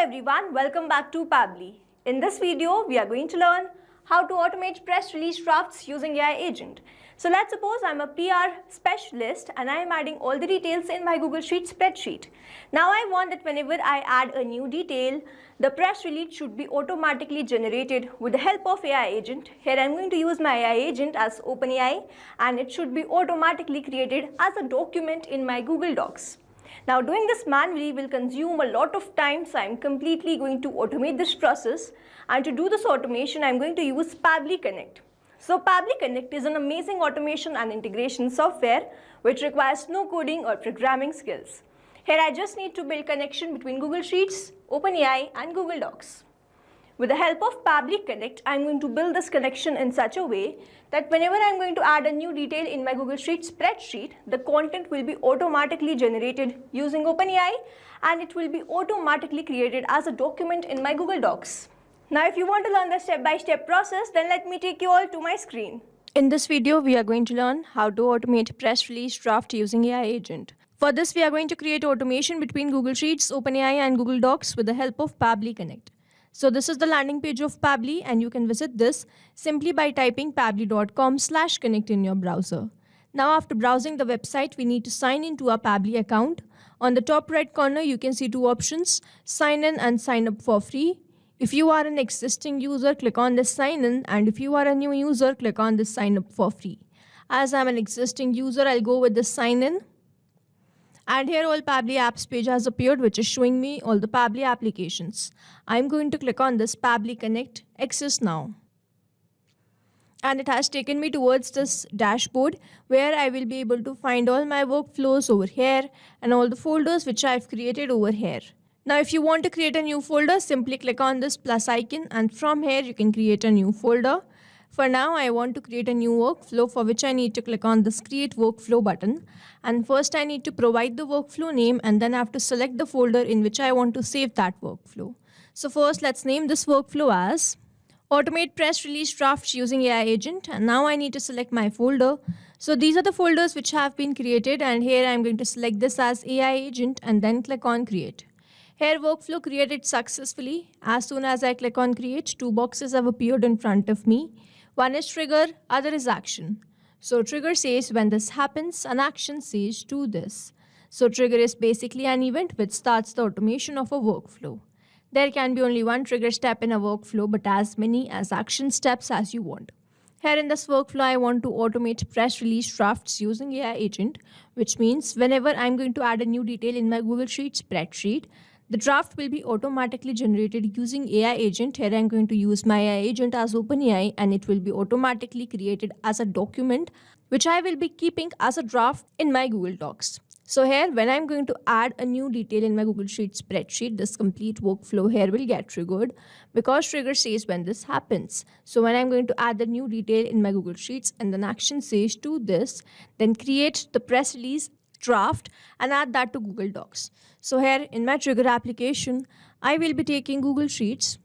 everyone, welcome back to Pabbly. In this video, we are going to learn how to automate press release drafts using AI agent. So let's suppose I'm a PR specialist and I am adding all the details in my Google Sheet spreadsheet. Now I want that whenever I add a new detail, the press release should be automatically generated with the help of AI agent. Here I'm going to use my AI agent as OpenAI and it should be automatically created as a document in my Google Docs. Now doing this manually will consume a lot of time, so I'm completely going to automate this process, and to do this automation I'm going to use Pabbly Connect. So Pabbly Connect is an amazing automation and integration software which requires no coding or programming skills. Here I just need to build connection between Google Sheets, OpenAI and Google Docs. With the help of Pabbly Connect, I'm going to build this connection in such a way that whenever I'm going to add a new detail in my Google Sheet spreadsheet, the content will be automatically generated using OpenAI and it will be automatically created as a document in my Google Docs. Now, if you want to learn the step-by-step process, then let me take you all to my screen. In this video, we are going to learn how to automate press release draft using AI agent. For this, we are going to create automation between Google Sheets, OpenAI and Google Docs with the help of Pabbly Connect. So this is the landing page of Pabbly and you can visit this simply by typing pabbly.com/connect in your browser. Now after browsing the website, we need to sign into our Pabbly account. On the top right corner, you can see two options, sign in and sign up for free. If you are an existing user, click on this sign in, and if you are a new user, click on this sign up for free. As I'm an existing user, I'll go with the sign in. And here all Pabbly apps page has appeared, which is showing me all the Pabbly applications. I'm going to click on this Pabbly Connect Access Now. And it has taken me towards this dashboard where I will be able to find all my workflows over here and all the folders which I've created over here. Now if you want to create a new folder, simply click on this plus icon and from here you can create a new folder. For now, I want to create a new workflow, for which I need to click on this Create Workflow button. And first I need to provide the workflow name and then I have to select the folder in which I want to save that workflow. So first let's name this workflow as Automate Press Release Drafts using AI Agent. And now I need to select my folder. So these are the folders which have been created, and here I'm going to select this as AI Agent and then click on Create. Here workflow created successfully. As soon as I click on Create, two boxes have appeared in front of me. One is trigger, other is action. So trigger says when this happens, and action says do this. So trigger is basically an event which starts the automation of a workflow. There can be only one trigger step in a workflow, but as many as action steps as you want. Here in this workflow, I want to automate press release drafts using AI agent, which means whenever I'm going to add a new detail in my Google Sheet spreadsheet, the draft will be automatically generated using AI agent. Here I'm going to use my AI agent as OpenAI and it will be automatically created as a document which I will be keeping as a draft in my Google Docs. So here when I'm going to add a new detail in my Google Sheet spreadsheet, this complete workflow here will get triggered because trigger says when this happens. So when I'm going to add the new detail in my Google Sheets and then action says do this, then create the press release draft and add that to Google Docs. So here in my trigger application, I will be taking Google Sheets.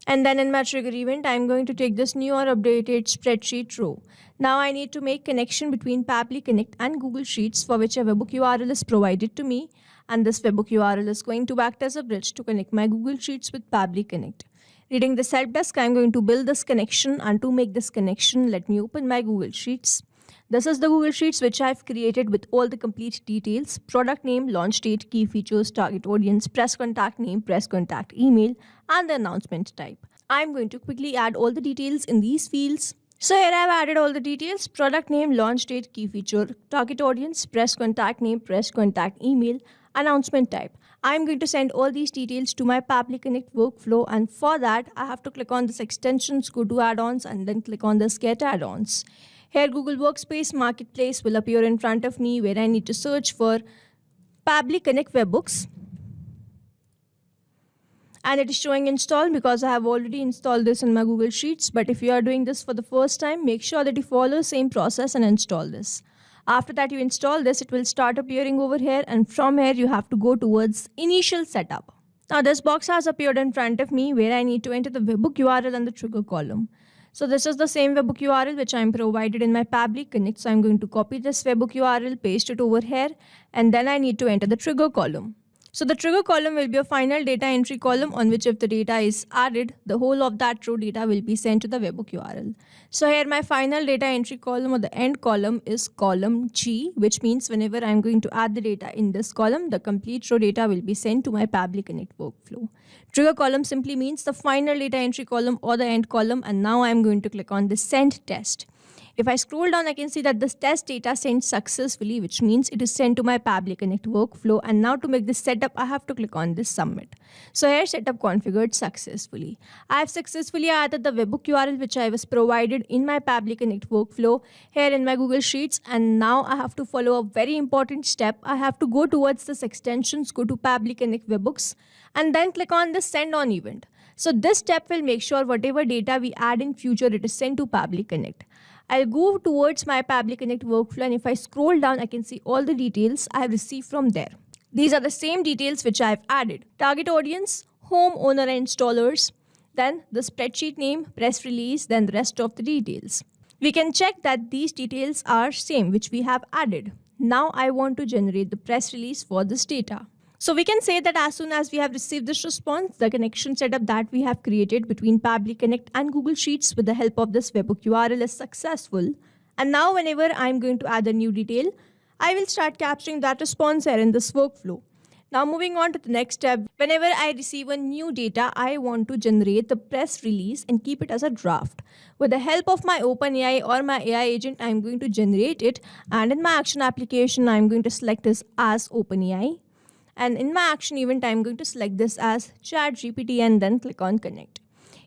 And then in my trigger event, I'm going to take this new or updated spreadsheet row. Now I need to make connection between Pabbly Connect and Google Sheets, for which a webhook URL is provided to me. And this webhook URL is going to act as a bridge to connect my Google Sheets with Pabbly Connect. Reading this help desk, I'm going to build this connection, and to make this connection, let me open my Google Sheets. This is the Google Sheets which I've created with all the complete details: product name, launch date, key features, target audience, press contact name, press contact email, and the announcement type. I'm going to quickly add all the details in these fields. So here I've added all the details: product name, launch date, key feature, target audience, press contact name, press contact email, announcement type. I'm going to send all these details to my Pabbly Connect workflow, and for that I have to click on this extensions, go to add-ons, and then click on this get add-ons. Here Google Workspace Marketplace will appear in front of me where I need to search for Pabbly Connect Webhooks. And it is showing install because I have already installed this in my Google Sheets. But if you are doing this for the first time, make sure that you follow the same process and install this. After that you install this, it will start appearing over here, and from here you have to go towards initial setup. Now this box has appeared in front of me where I need to enter the webhook URL and the trigger column. So this is the same webhook URL which I am provided in my Pabbly Connect. So I'm going to copy this webhook URL, paste it over here, and then I need to enter the trigger column. So the trigger column will be a final data entry column on which if the data is added, the whole of that row data will be sent to the webhook URL. So here my final data entry column or the end column is column G, which means whenever I'm going to add the data in this column, the complete row data will be sent to my Pabbly Connect workflow. Trigger column simply means the final data entry column or the end column, and now I'm going to click on the send test. If I scroll down, I can see that this test data sent successfully, which means it is sent to my Pabbly Connect workflow. And now to make this setup, I have to click on this submit. So here setup configured successfully. I have successfully added the webhook URL which I was provided in my Pabbly Connect workflow here in my Google Sheets. And now I have to follow a very important step. I have to go towards this extensions, go to Pabbly Connect webhooks, and then click on the send on event. So this step will make sure whatever data we add in future, it is sent to Pabbly Connect. I'll go towards my Pabbly Connect workflow, and if I scroll down, I can see all the details I have received from there. These are the same details which I have added. Target audience, home owner and installers, then the spreadsheet name, press release, then the rest of the details. We can check that these details are same which we have added. Now I want to generate the press release for this data. So we can say that as soon as we have received this response, the connection setup that we have created between Pabbly Connect and Google Sheets with the help of this webhook URL is successful. And now whenever I'm going to add a new detail, I will start capturing that response here in this workflow. Now moving on to the next step, whenever I receive a new data, I want to generate the press release and keep it as a draft. With the help of my OpenAI or my AI agent, I'm going to generate it. And in my action application, I'm going to select this as OpenAI. And in my action event, I'm going to select this as ChatGPT and then click on connect.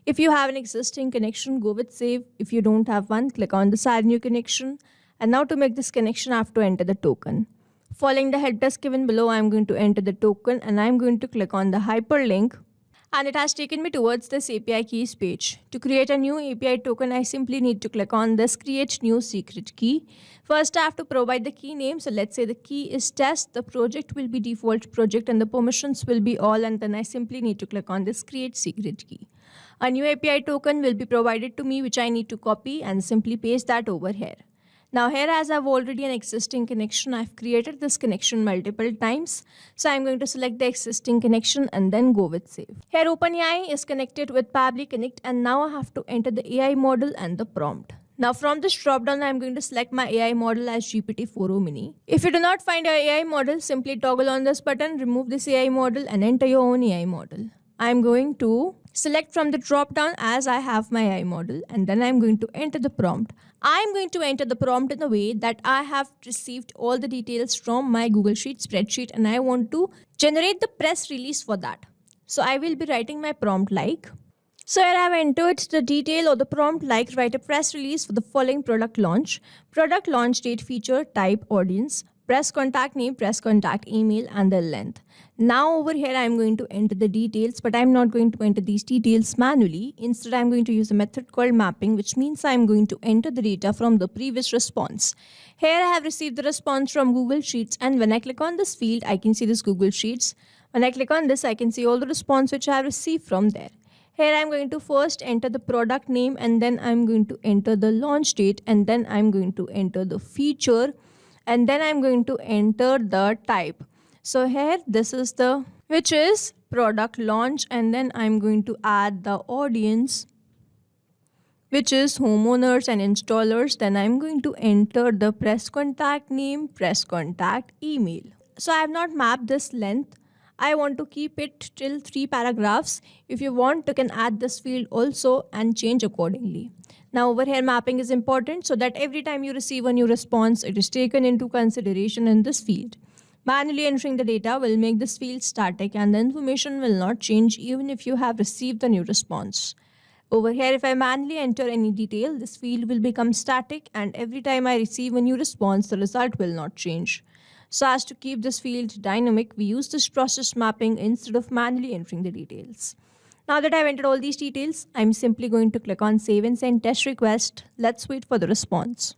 If you have an existing connection, go with save. If you don't have one, click on this add new connection. And now to make this connection, I have to enter the token. Following the help desk given below, I'm going to enter the token and I'm going to click on the hyperlink. And it has taken me towards this API keys page. To create a new API token, I simply need to click on this create new secret key. First, I have to provide the key name. So let's say the key is test, the project will be default project and the permissions will be all, and then I simply need to click on this create secret key. A new API token will be provided to me which I need to copy and simply paste that over here. Now here, as I've already an existing connection, I've created this connection multiple times. So I'm going to select the existing connection and then go with save. Here OpenAI is connected with Pabbly Connect, and now I have to enter the AI model and the prompt. Now from this dropdown, I'm going to select my AI model as GPT-4o Mini. If you do not find your AI model, simply toggle on this button, remove this AI model and enter your own AI model. I'm going to select from the dropdown as I have my AI model, and then I'm going to enter the prompt. I'm going to enter the prompt in a way that I have received all the details from my Google Sheet spreadsheet and I want to generate the press release for that. So I will be writing my prompt like. So here I have entered the detail or the prompt like write a press release for the following product launch date, feature, type, audience, press contact name, press contact email, and the length. Now over here, I'm going to enter the details, but I'm not going to enter these details manually. Instead, I'm going to use a method called mapping, which means I'm going to enter the data from the previous response. Here I have received the response from Google Sheets, and when I click on this field, I can see this Google Sheets. When I click on this, I can see all the response which I have received from there. Here I'm going to first enter the product name, and then I'm going to enter the launch date, and then I'm going to enter the feature, and then I'm going to enter the type. So here this is the which is product launch, and then I'm going to add the audience which is homeowners and installers. Then I'm going to enter the press contact name, press contact email. So I have not mapped this length. I want to keep it till 3 paragraphs. If you want, you can add this field also and change accordingly. Now over here, mapping is important so that every time you receive a new response, it is taken into consideration in this field. Manually entering the data will make this field static and the information will not change even if you have received the new response. Over here, if I manually enter any detail, this field will become static, and every time I receive a new response, the result will not change. So as to keep this field dynamic, we use this process mapping instead of manually entering the details. Now that I've entered all these details, I'm simply going to click on save and send test request. Let's wait for the response.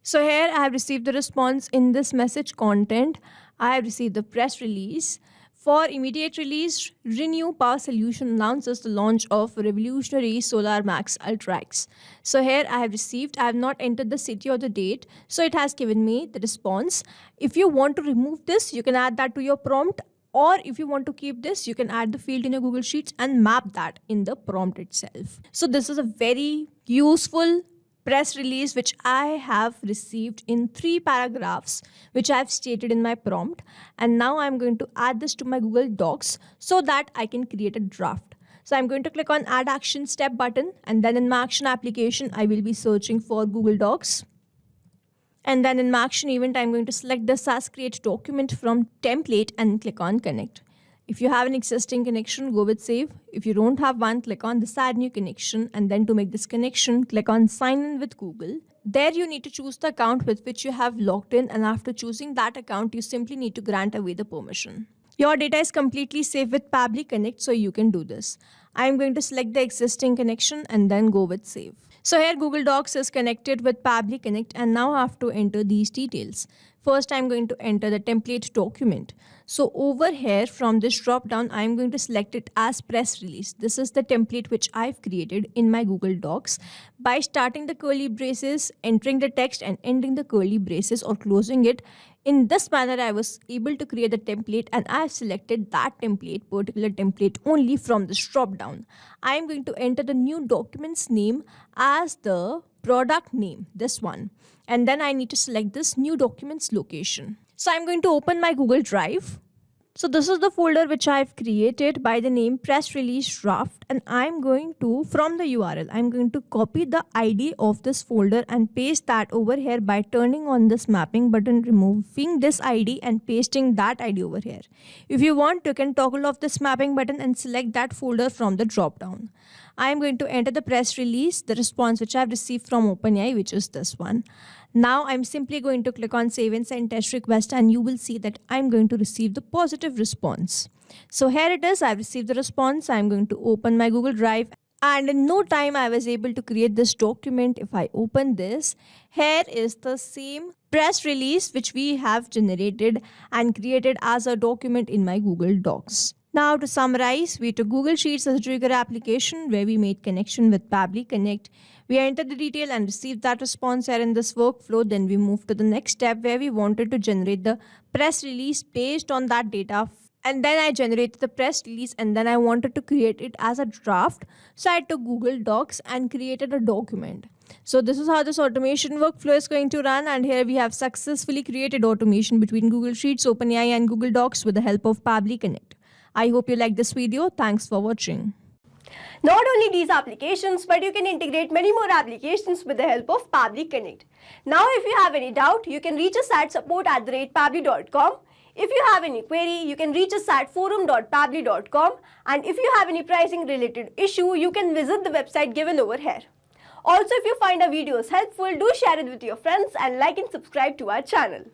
So here I have received the response in this message content. I have received the press release. For immediate release, Renew Power Solution announces the launch of Revolutionary Solar Max Ultra X. So here I have not entered the city or the date. So it has given me the response. If you want to remove this, you can add that to your prompt. Or if you want to keep this, you can add the field in your Google Sheets and map that in the prompt itself. So this is a very useful press release which I have received in 3 paragraphs which I have stated in my prompt, and now I'm going to add this to my Google Docs so that I can create a draft. So I'm going to click on Add Action Step button, and then in my action application I will be searching for Google Docs. And then in my action event, I'm going to select this as create document from template and click on connect. If you have an existing connection, go with save. If you don't have one, click on this add new connection, and then to make this connection, click on sign in with Google. There you need to choose the account with which you have logged in, and after choosing that account, you simply need to grant away the permission. Your data is completely safe with Pabbly Connect, so you can do this. I'm going to select the existing connection and then go with save. So here Google Docs is connected with Pabbly Connect, and now I have to enter these details. First, I'm going to enter the template document. So over here from this drop down, I'm going to select it as press release. This is the template which I've created in my Google Docs. By starting the curly braces, entering the text and ending the curly braces or closing it, in this manner, I was able to create the template, and I have selected that template, particular template only from this drop down. I am going to enter the new document's name as the product name, this one. And then I need to select this new document's location. So I'm going to open my Google Drive. So this is the folder which I've created by the name press release draft, and I'm going to, from the URL, I'm going to copy the ID of this folder and paste that over here by turning on this mapping button, removing this ID and pasting that ID over here. If you want, you can toggle off this mapping button and select that folder from the drop down. I'm going to enter the press release, the response which I've received from OpenAI, which is this one. Now I'm simply going to click on save and send test request, and you will see that I'm going to receive the positive response. So here it is, I've received the response. I'm going to open my Google Drive, and in no time I was able to create this document. If I open this, here is the same press release which we have generated and created as a document in my Google Docs. Now to summarize, we took Google Sheets as a trigger application where we made connection with Pabbly Connect. We entered the detail and received that response here in this workflow. Then we moved to the next step where we wanted to generate the press release based on that data. And then I generated the press release, and then I wanted to create it as a draft. So I took Google Docs and created a document. So this is how this automation workflow is going to run, and here we have successfully created automation between Google Sheets, OpenAI and Google Docs with the help of Pabbly Connect. I hope you liked this video. Thanks for watching. Not only these applications, but you can integrate many more applications with the help of Pabbly Connect. Now if you have any doubt, you can reach us at support@pabbly.com. If you have any query, you can reach us at forum.pabbly.com, and if you have any pricing related issue, you can visit the website given over here. Also, if you find our videos helpful, do share it with your friends and like and subscribe to our channel.